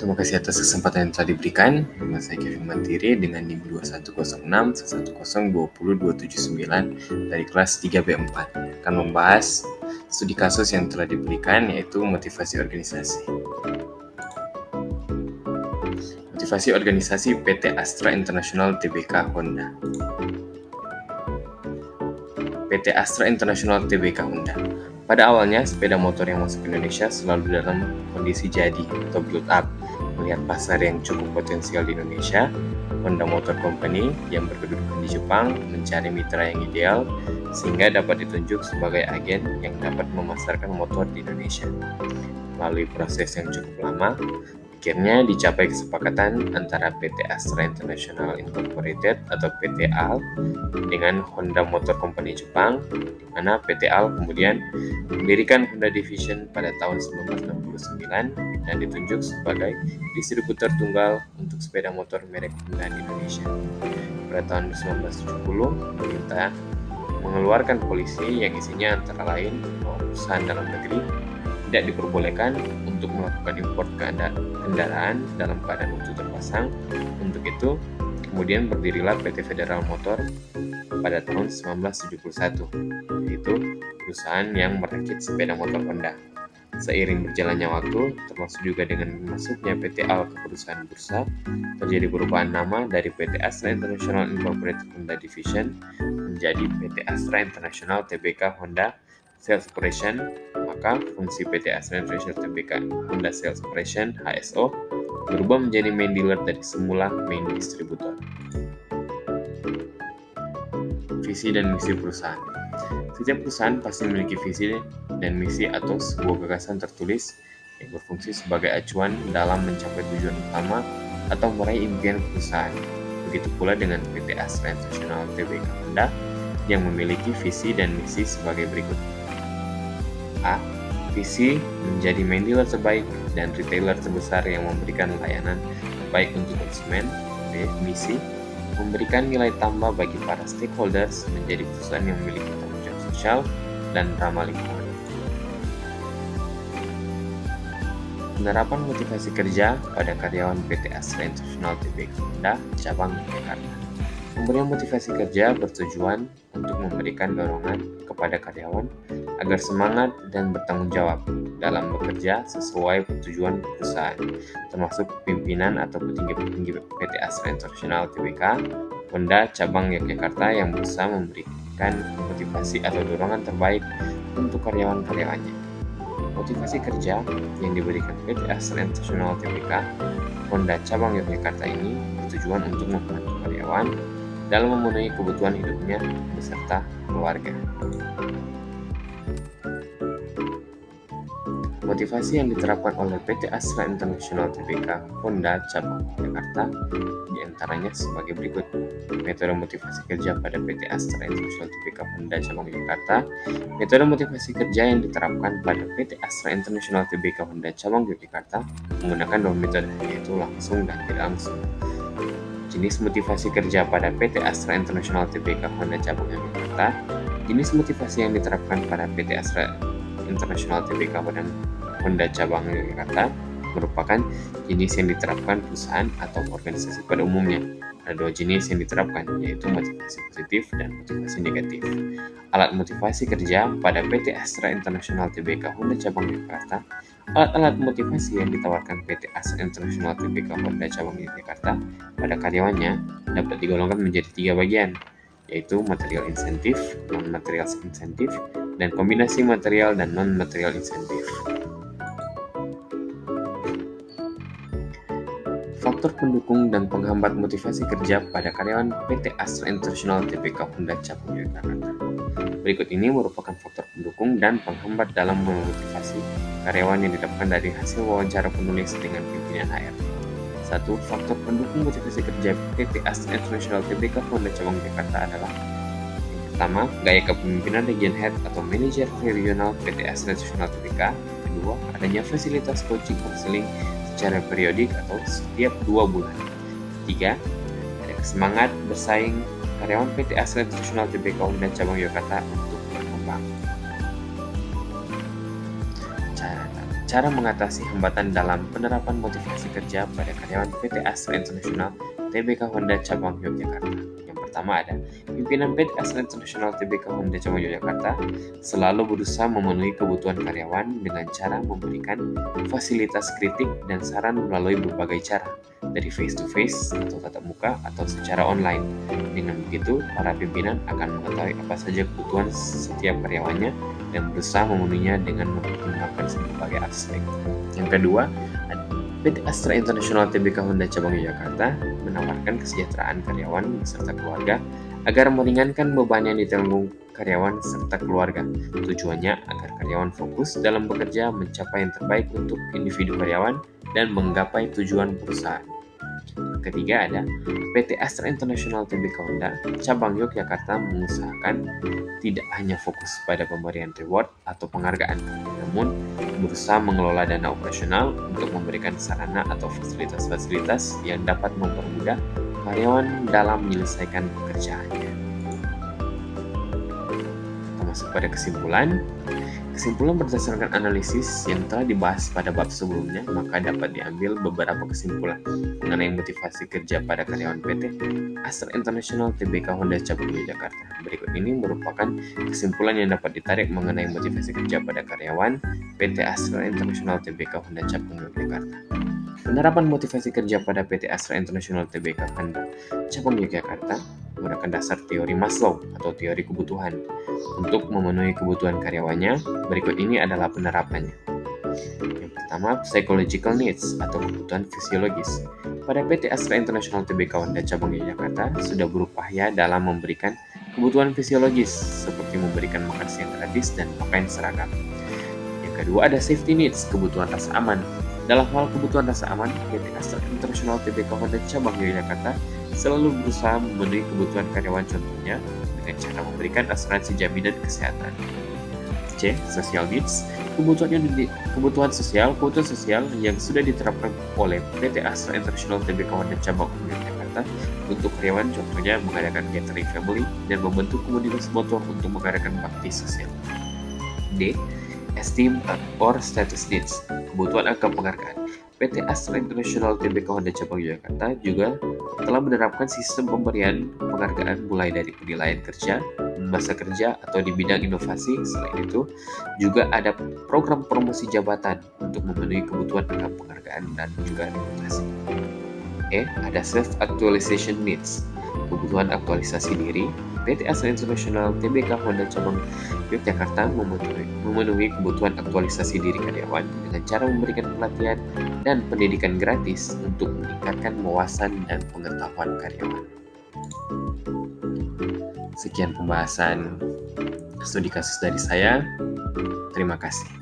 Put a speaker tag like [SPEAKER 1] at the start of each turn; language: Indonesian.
[SPEAKER 1] Terima kasih atas kesempatan yang telah diberikan. Nama saya Kevin Mantiri dengan NIM 210611020279 dari kelas 3B4 akan membahas studi kasus yang telah diberikan, yaitu motivasi organisasi. Motivasi organisasi PT Astra International Tbk Honda. PT Astra International Tbk Honda. Pada awalnya, sepeda motor yang masuk ke Indonesia selalu dalam kondisi jadi atau build up. Melihat pasar yang cukup potensial di Indonesia, Honda Motor Company yang berkedudukan di Jepang mencari mitra yang ideal sehingga dapat ditunjuk sebagai agen yang dapat memasarkan motor di Indonesia. Melalui proses yang cukup lama, akhirnya dicapai kesepakatan antara PT Astra International Incorporated atau PT AL dengan Honda Motor Company Jepang, di mana PT AL kemudian mendirikan Honda Division pada tahun 1969 dan ditunjuk sebagai distributor tunggal untuk sepeda motor merek Honda di Indonesia. Pada tahun 1970, pemerintah mengeluarkan polisi yang isinya antara lain bahwa perusahaan dalam negeri tidak diperbolehkan untuk melakukan impor kendaraan dalam keadaan utuh terpasang. Untuk itu, kemudian berdirilah PT Federal Motor pada tahun 1971, yaitu perusahaan yang merakit sepeda motor Honda. Seiring berjalannya waktu, termasuk juga dengan masuknya PT AL ke perusahaan bursa, terjadi perubahan nama dari PT Astra International Incorporated Honda Division menjadi PT Astra International Tbk Honda Sales Operation. Maka fungsi PT Astra International Tbk Honda Sales Operation HSO berubah menjadi main dealer dari semula main distributor. Visi dan misi perusahaan. Setiap perusahaan pasti memiliki visi dan misi atau sebuah gagasan tertulis yang berfungsi sebagai acuan dalam mencapai tujuan utama atau meraih impian perusahaan. Begitu pula dengan PT Astra International Tbk Honda yang memiliki visi dan misi sebagai berikut. A. Visi menjadi main dealer terbaik dan retailer terbesar yang memberikan layanan terbaik untuk konsumen. B. Misi memberikan nilai tambah bagi para stakeholders menjadi perusahaan yang memiliki tanggung jawab sosial dan ramah lingkungan. Penerapan motivasi kerja pada karyawan PT Astra International Tbk Honda cabang Jakarta. Pemberian motivasi kerja bertujuan untuk memberikan dorongan kepada karyawan agar semangat dan bertanggung jawab dalam bekerja sesuai tujuan perusahaan, termasuk pimpinan atau petinggi-petinggi PT Astra International Tbk Honda cabang Yogyakarta yang berusaha memberikan motivasi atau dorongan terbaik untuk karyawan-karyawannya. Motivasi kerja yang diberikan PT Astra International Tbk Honda cabang Yogyakarta ini bertujuan untuk membantu karyawan dalam memenuhi kebutuhan hidupnya beserta keluarga. Motivasi yang diterapkan oleh PT Astra International Tbk Honda cabang Jakarta diantaranya sebagai berikut. Metode motivasi kerja pada PT Astra International Tbk Honda cabang Jakarta. Metode motivasi kerja yang diterapkan pada PT Astra International Tbk Honda cabang Yogyakarta menggunakan dua metode, yaitu langsung dan tidak langsung. Jenis motivasi kerja pada PT Astra International Tbk Honda cabang Yogyakarta. Jenis motivasi yang diterapkan pada PT Astra International Tbk Honda cabang Yogyakarta merupakan jenis yang diterapkan perusahaan atau organisasi pada umumnya. Ada dua jenis yang diterapkan, yaitu motivasi positif dan motivasi negatif. Alat motivasi kerja pada PT Astra International Tbk Honda cabang Yogyakarta. Alat-alat motivasi yang ditawarkan PT Astra International Tbk Honda cabang Yogyakarta pada karyawannya dapat digolongkan menjadi 3 bagian, yaitu material insentif, non-material insentif, dan kombinasi material dan non-material insentif. Faktor pendukung dan penghambat motivasi kerja pada karyawan PT Astra International Tbk Honda cabang Yogyakarta. Berikut ini merupakan faktor pendukung dan penghambat dalam memotivasi karyawan yang didapatkan dari hasil wawancara penulis dengan pimpinan HR. 1. Faktor pendukung motivasi kerja PT Astra International Tbk Honda cabang Jakarta adalah: yang pertama, gaya kepemimpinan region head atau manajer regional PT Astra International Tbk. Kedua, adanya fasilitas coaching counseling secara periodik atau setiap 2 bulan. Ketiga, ada semangat bersaing karyawan PT Astra International Tbk Honda cabang Yogyakarta untuk berkembang. cara mengatasi hambatan dalam penerapan motivasi kerja pada karyawan PT Astra International Tbk Honda Cabang Yogyakarta. Yang pertama ada, pimpinan PT Astra International Tbk Honda Cabang Yogyakarta selalu berusaha memenuhi kebutuhan karyawan dengan cara memberikan fasilitas kritik dan saran melalui berbagai cara, dari face to face atau tatap muka atau secara online. Dengan begitu, para pimpinan akan mengetahui apa saja kebutuhan setiap karyawannya dan berusaha memenuhinya dengan mempertimbangkan berbagai aspek. Yang kedua, PT Astra International Tbk Honda Cabang Yogyakarta menawarkan kesejahteraan karyawan beserta keluarga agar meringankan beban yang ditanggung karyawan serta keluarga. Tujuannya agar karyawan fokus dalam bekerja mencapai yang terbaik untuk individu karyawan dan menggapai tujuan perusahaan. Ketiga ada, PT Astra International Tbk Honda Cabang Yogyakarta mengusahakan tidak hanya fokus pada pemberian reward atau penghargaan, namun berusaha mengelola dana operasional untuk memberikan sarana atau fasilitas-fasilitas yang dapat mempermudah karyawan dalam menyelesaikan pekerjaannya. Kita masuk pada kesimpulan. Kesimpulan berdasarkan analisis yang telah dibahas pada bab sebelumnya, maka dapat diambil beberapa kesimpulan mengenai motivasi kerja pada karyawan PT Astra International Tbk Honda Cabang Yogyakarta. Berikut ini merupakan kesimpulan yang dapat ditarik mengenai motivasi kerja pada karyawan PT Astra International Tbk Honda Cabang Yogyakarta. Penerapan motivasi kerja pada PT Astra International Tbk Honda Cabang Yogyakarta menggunakan dasar teori Maslow atau teori kebutuhan. Untuk memenuhi kebutuhan karyawannya, berikut ini adalah penerapannya. Yang pertama, psychological needs atau kebutuhan fisiologis. Pada PT Astra International Tbk Honda Cabang Yogyakarta sudah berupaya dalam memberikan kebutuhan fisiologis seperti memberikan makan siang gratis dan pakaian seragam. Yang kedua ada safety needs, kebutuhan rasa aman. Dalam hal kebutuhan rasa aman, PT Astra International Tbk Honda Cabang Yogyakarta selalu berusaha memenuhi kebutuhan karyawan, contohnya dengan cara memberikan asuransi jaminan kesehatan. C. Social needs, kebutuhan sosial yang sudah diterapkan oleh PT Astra International Tbk Honda Cabang Yogyakarta untuk karyawan, contohnya mengadakan gathering family dan membentuk komunitas motor untuk mengadakan bakti sosial. D. Esteem or status needs, kebutuhan akan penghargaan. PT Astra International Tbk Honda Cabang Yogyakarta juga telah menerapkan sistem pemberian penghargaan mulai dari penilaian kerja, masa kerja, atau di bidang inovasi. Selain itu, juga ada program promosi jabatan untuk memenuhi kebutuhan akan penghargaan dan juga reputasi. E. Ada self-actualization needs, kebutuhan aktualisasi diri. PT Astra International Tbk Honda Cabang Yogyakarta memenuhi kebutuhan aktualisasi diri karyawan dengan cara memberikan pelatihan dan pendidikan gratis untuk meningkatkan wawasan dan pengetahuan karyawan. Sekian pembahasan studi kasus dari saya. Terima kasih.